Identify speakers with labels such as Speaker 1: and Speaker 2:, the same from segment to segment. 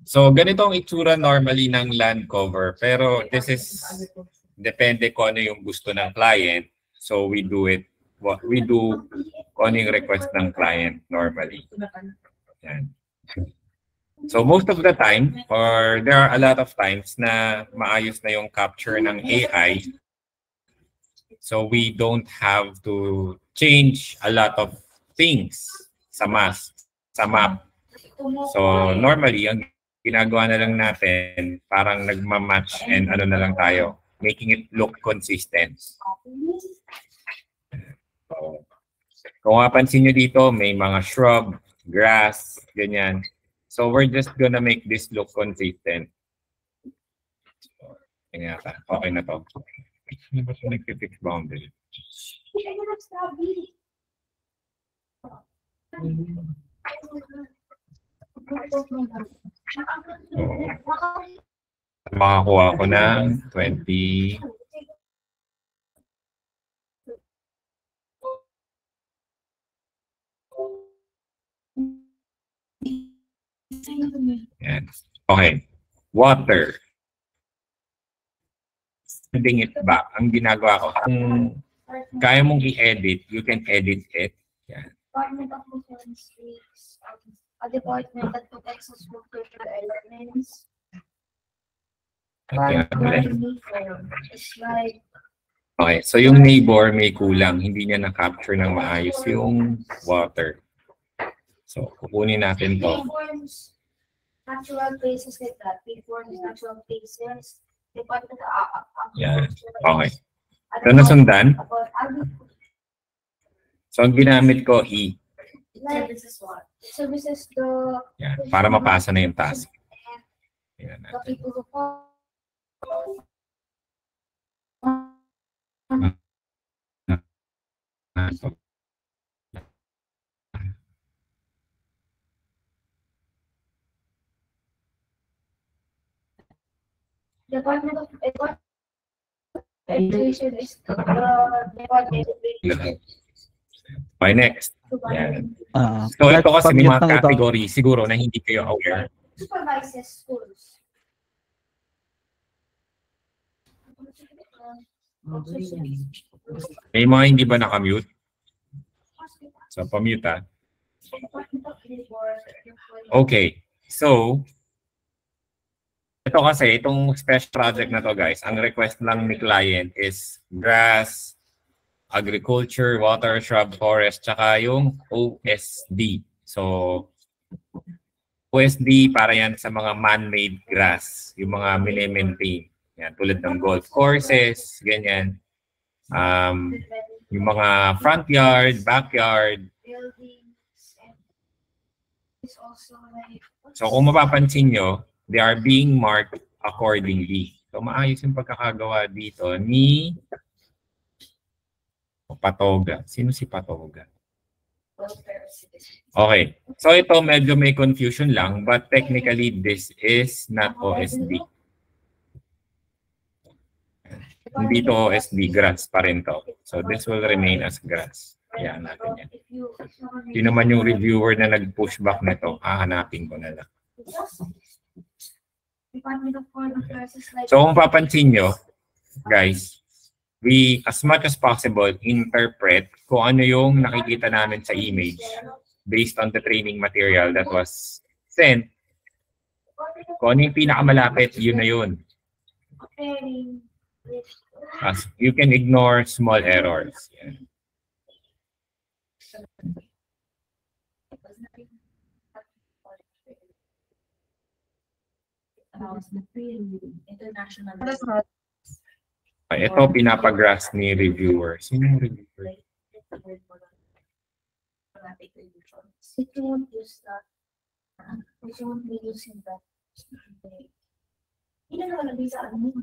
Speaker 1: So, ganito ang itsura normally ng land cover. Pero this is, depende kung ano yung gusto ng client. So, we do it, what we do, kung ano yung request ng client normally. Yan. So, most of the time, or there are a lot of times na maayos na yung capture ng AI. So, we don't have to change a lot of things sa map. So, normally, ang ginagawa na lang natin, parang nagmamatch and ano na lang tayo, making it look consistent. So, kung mapansin nyo dito, may mga shrub, grass, ganyan. So, we're just gonna make this look consistent. Okay na to. Ano ba siya nag-fix boundary? Makakuha ko ng 20. Yan. Okay. Water. Sending it back. Ang ginagawa ko, kung kaya mong i-edit, you can edit it. Yan.
Speaker 2: A department that protects us from future elements.
Speaker 1: Okay, so yung neighbor may kulang, hindi niya na-capture ng maayos yung water. So, kukunin natin to.
Speaker 2: Natural places like that, reforms natural places.
Speaker 1: Yan, okay. So, nasundan. So, ang ginamit ko, E.
Speaker 2: Services what? Services to...
Speaker 1: Yan, para mapasa na yung task. Yan natin.
Speaker 2: Department of Education is the department.
Speaker 1: Okay, next. Yan. So, ito kasi may mga category siguro na hindi kayo aware.
Speaker 2: Supervises schools.
Speaker 1: May mga hindi ba nakamute? So, pamute ha. Okay. So, ito kasi, itong special project na to guys, ang request lang ni client is grass, agriculture, water, shrub, forest, tsaka yung OSD. So, OSD para yan sa mga man-made grass, yung mga mini-maintain. Yan, tulad ng golf courses, ganyan. Yung mga front yard, backyard. So kung mapapansin nyo, they are being marked accordingly. So maayos yung pagkakagawa dito ni Patoga. Sino si Patoga? Okay. So ito medyo may confusion lang, but technically this is not OSD. Hindi to OSD, grass pa rin to. So this will remain as grass. Ayan natin yan. Hindi naman yung reviewer na nag-pushback na to, hahanapin ko na lang. So kung papansin nyo, guys, we as much as possible interpret kung ano yung nakikita namin sa image based on the training material that was sent. Kung ano yung pinakamalapit, yun na yun. As you can ignore small errors. Yeah. Ito pinapag-grasp ni reviewer. Sino yung reviewer?
Speaker 2: It won't use that. It won't be using that. Hindi na naman nabisa ano.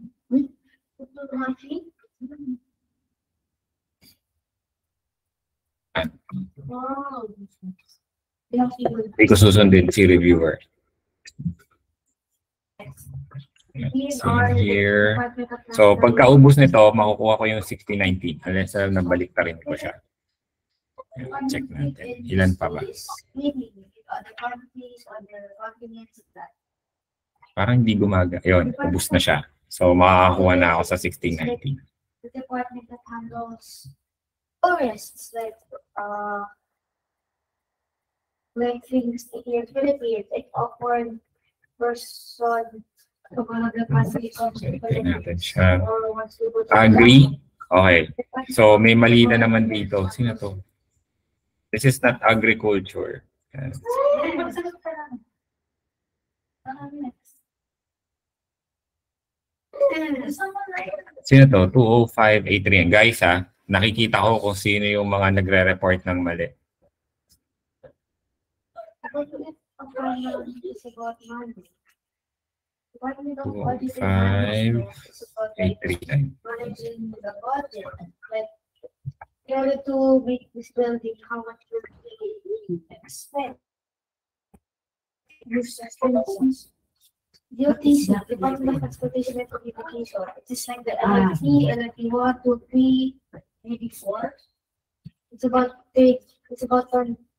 Speaker 1: Hindi ko susundin si reviewer. So here, so pagkaubos nito, makukuha ko yung 6019 unless nabalik ta rin ko siya. Check natin. Ilan pa ba? Parang hindi gumaga. Yun, ubus na siya. So, makakakuha na ako sa 1690.
Speaker 2: The department that handles forests, like things here in Philippines, like awkward person,
Speaker 1: Tignan natin siya. Agree? Okay. So, may mali na naman dito. Sino to? This is not agriculture. Yan. Sino to? 20583. Yan. Guys, nakikita ko kung sino yung mga nagre-report ng mali. 20583.
Speaker 2: Managing the budget, like in order to make this building, how much will we expect? DOTC, Department of Transportation and Communication. It is like the LRT, LRT 1, 2, 3, maybe 4. It's about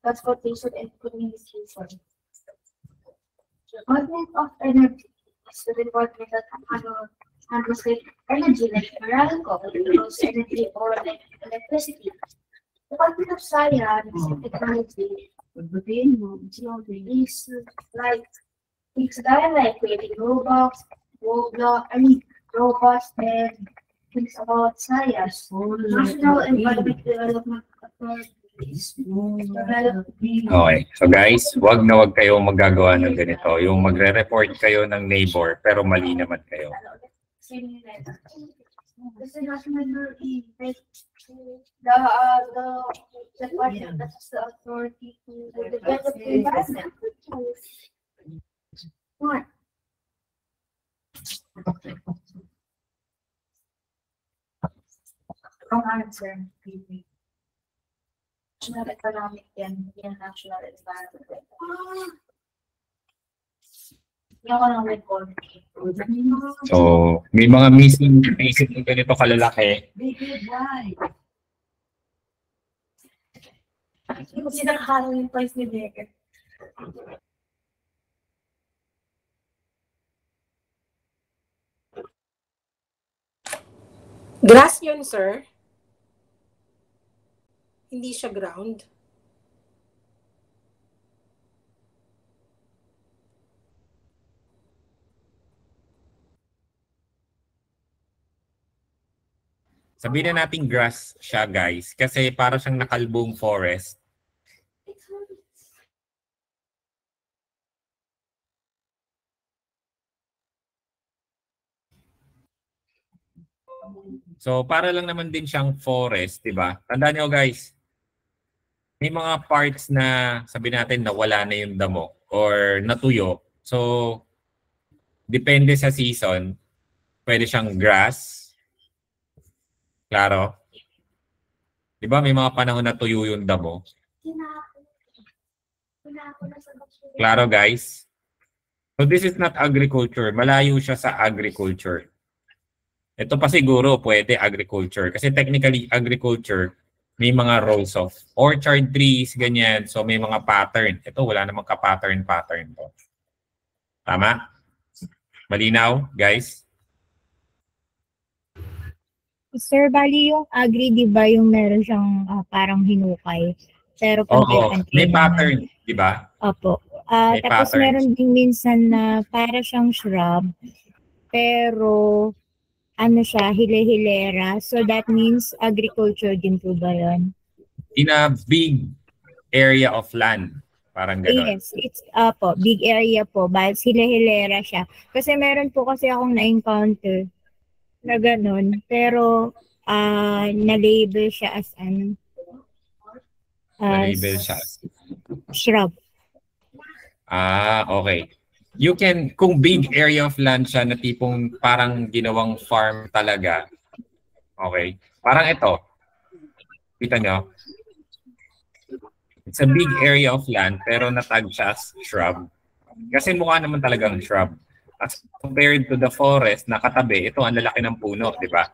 Speaker 2: transportation and communication. Department of Energy is the department that handles like energy, like Meralco, because energy or like electricity. Department of Science and Technology is like things that are like creating robots, robots and things about science. National Environment Development Authority.
Speaker 1: Okay. So guys, wag kayong magagawa ng ganito. Yung magre-report kayo ng neighbor pero mali naman kayo.
Speaker 2: This is national the department that has the authority to develop the environment. What? Wrong answer. National economic and national environment.
Speaker 1: So, may mga missing basic ng ganito kalalaki.
Speaker 2: Kasi nakakala yung price ni Becker.
Speaker 3: Grass yun, sir. Hindi siya ground.
Speaker 1: Sabihin na natin grass siya, guys. Kasi para siyang nakalbong forest. So, para lang naman din siyang forest, di ba? Tandaan nyo, guys. May mga parts na sabihin natin na wala na yung damo or natuyo. So, depende sa season. Pwede siyang grass. Klaro? Di ba may mga panahon na tuyo yung damo? Klaro, guys? So, this is not agriculture. Malayo siya sa agriculture. Ito pa siguro pwede agriculture. Kasi technically, agriculture, may mga rows of orchard trees, ganyan. So, may mga pattern. Ito, wala namang ka-pattern to. Tama? Malinaw, guys?
Speaker 4: Sir, bali yung agri, di ba, yung meron siyang parang hinukay? Pero
Speaker 1: Oo, may pattern, di ba?
Speaker 4: Opo.
Speaker 1: May
Speaker 4: Tapos
Speaker 1: patterns.
Speaker 4: meron din minsan na para siyang shrub, pero ano siya, hile-hilera. So that means agriculture din po ba yun?
Speaker 1: In a big area of land. Parang gano'n.
Speaker 4: Yes, it's big area po. But hile-hilera siya. Kasi meron po kasi akong na-encounter na gano'n. Pero na-label siya as ano?
Speaker 1: Na-label siya as
Speaker 4: shrub.
Speaker 1: Okay. You can, kung big area of land siya na tipong parang ginawang farm talaga, okay? Parang ito. Kita nyo? It's a big area of land pero natag siya as shrub. Kasi mukha naman talagang shrub. As compared to the forest na katabi, ito ang lalaki ng puno, di ba?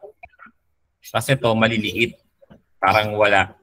Speaker 1: Kasi ito maliliit. Parang wala.